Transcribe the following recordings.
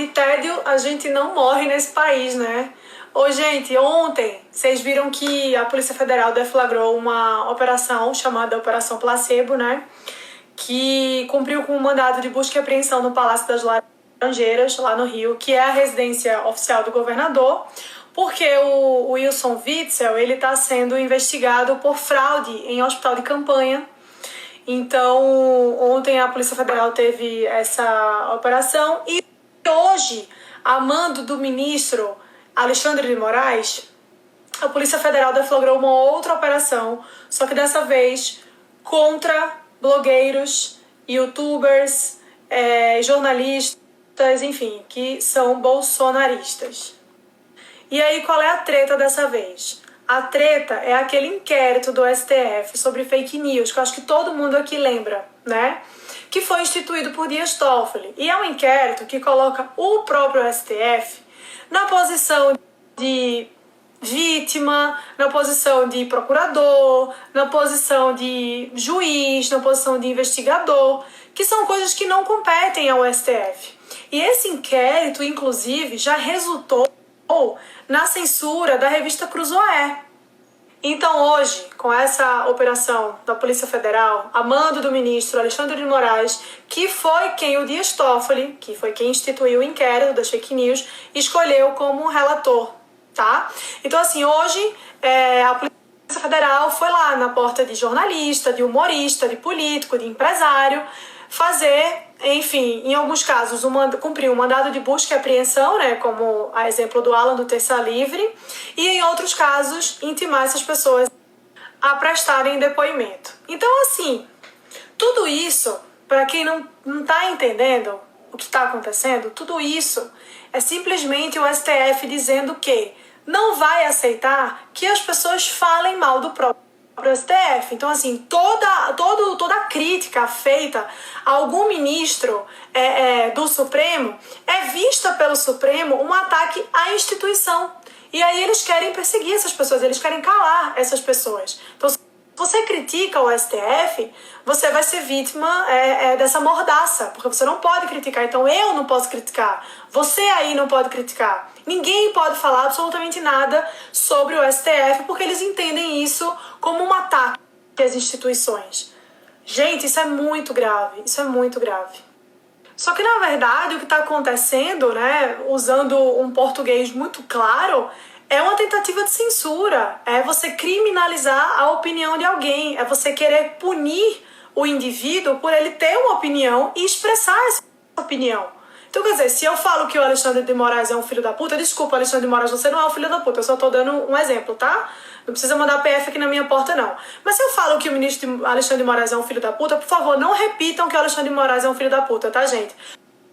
de tédio a gente não morre nesse país, né? Ô, gente, ontem vocês viram que a Polícia Federal deflagrou uma operação chamada Operação Placebo, né? Que cumpriu com um mandado de busca e apreensão no Palácio das Laranjeiras, lá no Rio, que é a residência oficial do governador, porque o Wilson Witzel, ele está sendo investigado por fraude em hospital de campanha. Então, ontem a Polícia Federal teve essa operação e hoje, a mando do ministro Alexandre de Moraes, a Polícia Federal deflagrou uma outra operação, só que dessa vez contra blogueiros, youtubers, jornalistas, enfim, que são bolsonaristas. E aí, qual é a treta dessa vez? A treta é aquele inquérito do STF sobre fake news, que eu acho que todo mundo aqui lembra, né? Que foi instituído por Dias Toffoli. E é um inquérito que coloca o próprio STF na posição de vítima, na posição de procurador, na posição de juiz, na posição de investigador, que são coisas que não competem ao STF. E esse inquérito, inclusive, já resultou na censura da revista Cruzoé. Então hoje, com essa operação da Polícia Federal, a mando do ministro Alexandre de Moraes, que foi quem o Dias Toffoli, que foi quem instituiu o inquérito das fake news, escolheu como relator, tá? Então assim, hoje a Polícia Federal foi lá na porta de jornalista, de humorista, de político, de empresário, fazer, enfim, em alguns casos, cumprir um mandado de busca e apreensão, né, como a exemplo do Alan do Terça Livre, e em outros casos, intimar essas pessoas a prestarem depoimento. Então, assim, tudo isso, para quem não está entendendo o que está acontecendo, tudo isso é simplesmente o STF dizendo que não vai aceitar que as pessoas falem mal do próprio STF. Então, assim, toda a crítica feita a algum ministro do Supremo é vista pelo Supremo um ataque à instituição. E aí eles querem perseguir essas pessoas, eles querem calar essas pessoas. Então, se você critica o STF, você vai ser vítima dessa mordaça, porque você não pode criticar. Então, eu não posso criticar, você aí não pode criticar. Ninguém pode falar absolutamente nada sobre o STF, porque eles entendem isso como um ataque às instituições. Gente, isso é muito grave, isso é muito grave. Só que, na verdade, o que está acontecendo, né, usando um português muito claro, é uma tentativa de censura, é você criminalizar a opinião de alguém, é você querer punir o indivíduo por ele ter uma opinião e expressar essa opinião. Então, quer dizer, se eu falo que o Alexandre de Moraes é um filho da puta, desculpa, Alexandre de Moraes, você não é um filho da puta, eu só tô dando um exemplo, tá? Não precisa mandar PF aqui na minha porta, não. Mas se eu falo que o ministro Alexandre de Moraes é um filho da puta, por favor, não repitam que o Alexandre de Moraes é um filho da puta, tá, gente?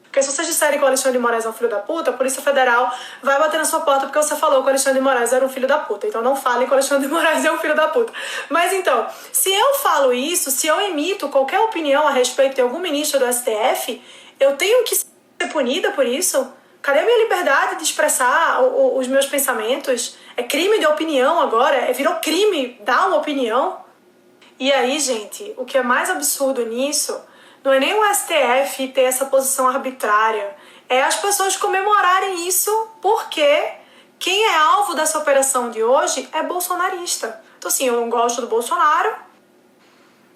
Porque se vocês disserem que o Alexandre de Moraes é um filho da puta, a Polícia Federal vai bater na sua porta porque você falou que o Alexandre de Moraes era um filho da puta. Então não falem que o Alexandre de Moraes é um filho da puta. Mas então, se eu falo isso, se eu emito qualquer opinião a respeito de algum ministro do STF, eu tenho que ser punida por isso? Cadê a minha liberdade de expressar os meus pensamentos? É crime de opinião agora? Virou crime dar uma opinião? E aí, gente, o que é mais absurdo nisso não é nem o STF ter essa posição arbitrária, é as pessoas comemorarem isso porque quem é alvo dessa operação de hoje é bolsonarista. Então, assim, eu não gosto do Bolsonaro,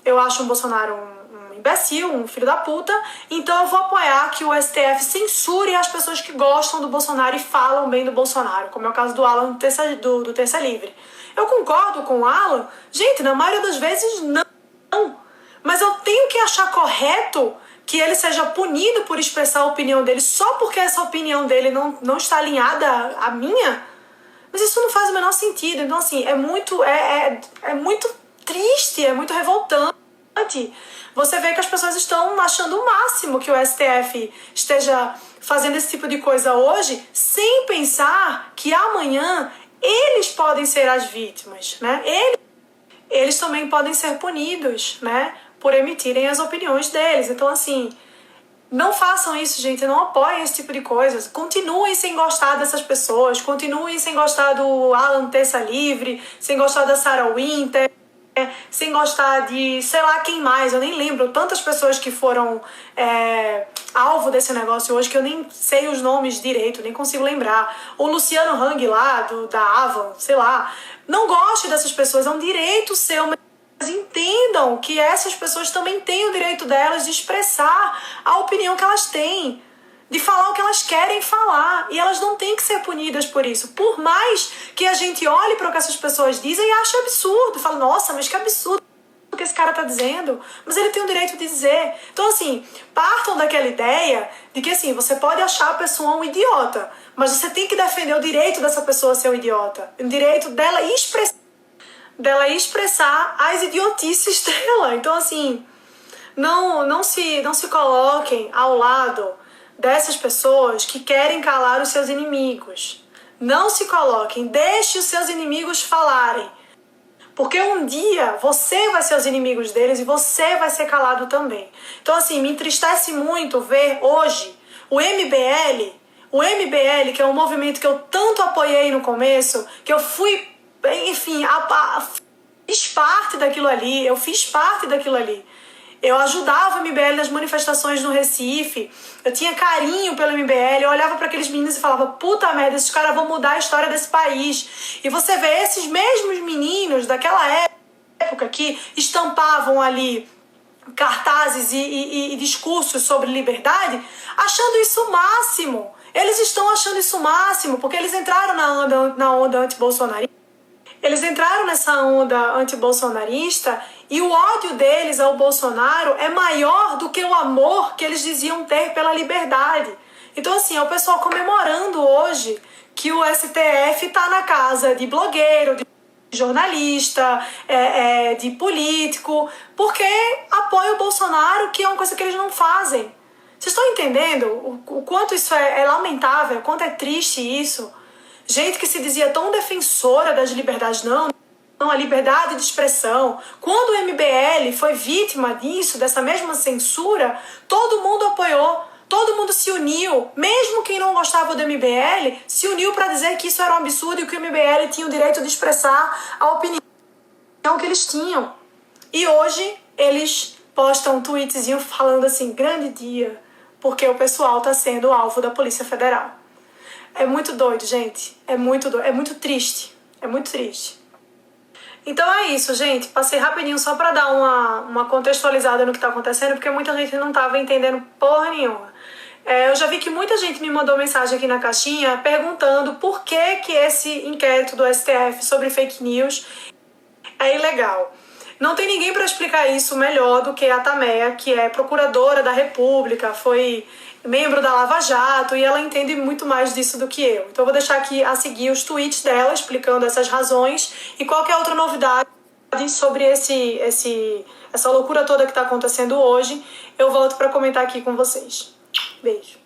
eu acho o Bolsonaro um imbecil, um filho da puta, então eu vou apoiar que o STF censure as pessoas que gostam do Bolsonaro e falam bem do Bolsonaro, como é o caso do Alan do Terça Livre. Eu concordo com o Alan, gente, na maioria das vezes não. Mas eu tenho que achar correto que ele seja punido por expressar a opinião dele só porque essa opinião dele não está alinhada à minha? Mas isso não faz o menor sentido. Então, assim, é muito triste, é muito revoltante. Você vê que as pessoas estão achando o máximo que o STF esteja fazendo esse tipo de coisa hoje, sem pensar que amanhã eles podem ser as vítimas, né? Eles também podem ser punidos, né, por emitirem as opiniões deles. Então, assim, não façam isso, gente, não apoiem esse tipo de coisas. Continuem sem gostar dessas pessoas, continuem sem gostar do Alan Terça Livre, sem gostar da Sarah Winter, sem gostar de sei lá quem mais, eu nem lembro tantas pessoas que foram alvo desse negócio hoje que eu nem sei os nomes direito, nem consigo lembrar. O Luciano Hang lá, da Avon, sei lá. Não goste dessas pessoas, é um direito seu, mas entendam que essas pessoas também têm o direito delas de expressar a opinião que elas têm, de falar o que elas querem falar, e elas não têm que ser punidas por isso. Por mais que a gente olhe para o que essas pessoas dizem e ache absurdo, fala, nossa, mas que absurdo o que esse cara tá dizendo, mas ele tem o direito de dizer. Então, assim, partam daquela ideia de que, assim, você pode achar a pessoa um idiota, mas você tem que defender o direito dessa pessoa a ser um idiota, o direito dela expressar as idiotices dela. Então, assim, não se coloquem ao lado dessas pessoas que querem calar os seus inimigos. Não se coloquem, deixe os seus inimigos falarem. Porque um dia você vai ser os inimigos deles e você vai ser calado também. Então, assim, me entristece muito ver hoje o MBL, que é um movimento que eu tanto apoiei no começo, que eu fui, enfim, fiz parte daquilo ali, Eu ajudava o MBL nas manifestações no Recife, eu tinha carinho pelo MBL, eu olhava para aqueles meninos e falava, puta merda, esses caras vão mudar a história desse país. E você vê esses mesmos meninos daquela época que estampavam ali cartazes e discursos sobre liberdade, achando isso o máximo. Eles estão achando isso o máximo, porque eles entraram na onda anti-bolsonarista. Eles entraram nessa onda anti-bolsonarista e o ódio deles ao Bolsonaro é maior do que o amor que eles diziam ter pela liberdade. Então, assim, é o pessoal comemorando hoje que o STF está na casa de blogueiro, de jornalista, de político, porque apoia o Bolsonaro, que é uma coisa que eles não fazem. Vocês estão entendendo o quanto isso é lamentável, o quanto é triste isso? Gente que se dizia tão defensora das liberdades, não, a liberdade de expressão. Quando o MBL foi vítima disso, dessa mesma censura, todo mundo apoiou, todo mundo se uniu, mesmo quem não gostava do MBL, se uniu para dizer que isso era um absurdo e que o MBL tinha o direito de expressar a opinião que eles tinham. E hoje eles postam um tweetzinho falando assim, grande dia, porque o pessoal está sendo alvo da Polícia Federal. É muito doido, gente. É muito doido. É muito triste. É muito triste. Então é isso, gente. Passei rapidinho só pra dar uma contextualizada no que tá acontecendo, porque muita gente não tava entendendo porra nenhuma. Eu já vi que muita gente me mandou mensagem aqui na caixinha perguntando por que esse inquérito do STF sobre fake news é ilegal. Não tem ninguém para explicar isso melhor do que a Tameia, que é procuradora da República, foi membro da Lava Jato e ela entende muito mais disso do que eu. Então eu vou deixar aqui a seguir os tweets dela explicando essas razões e qualquer outra novidade sobre essa loucura toda que está acontecendo hoje, eu volto para comentar aqui com vocês. Beijo.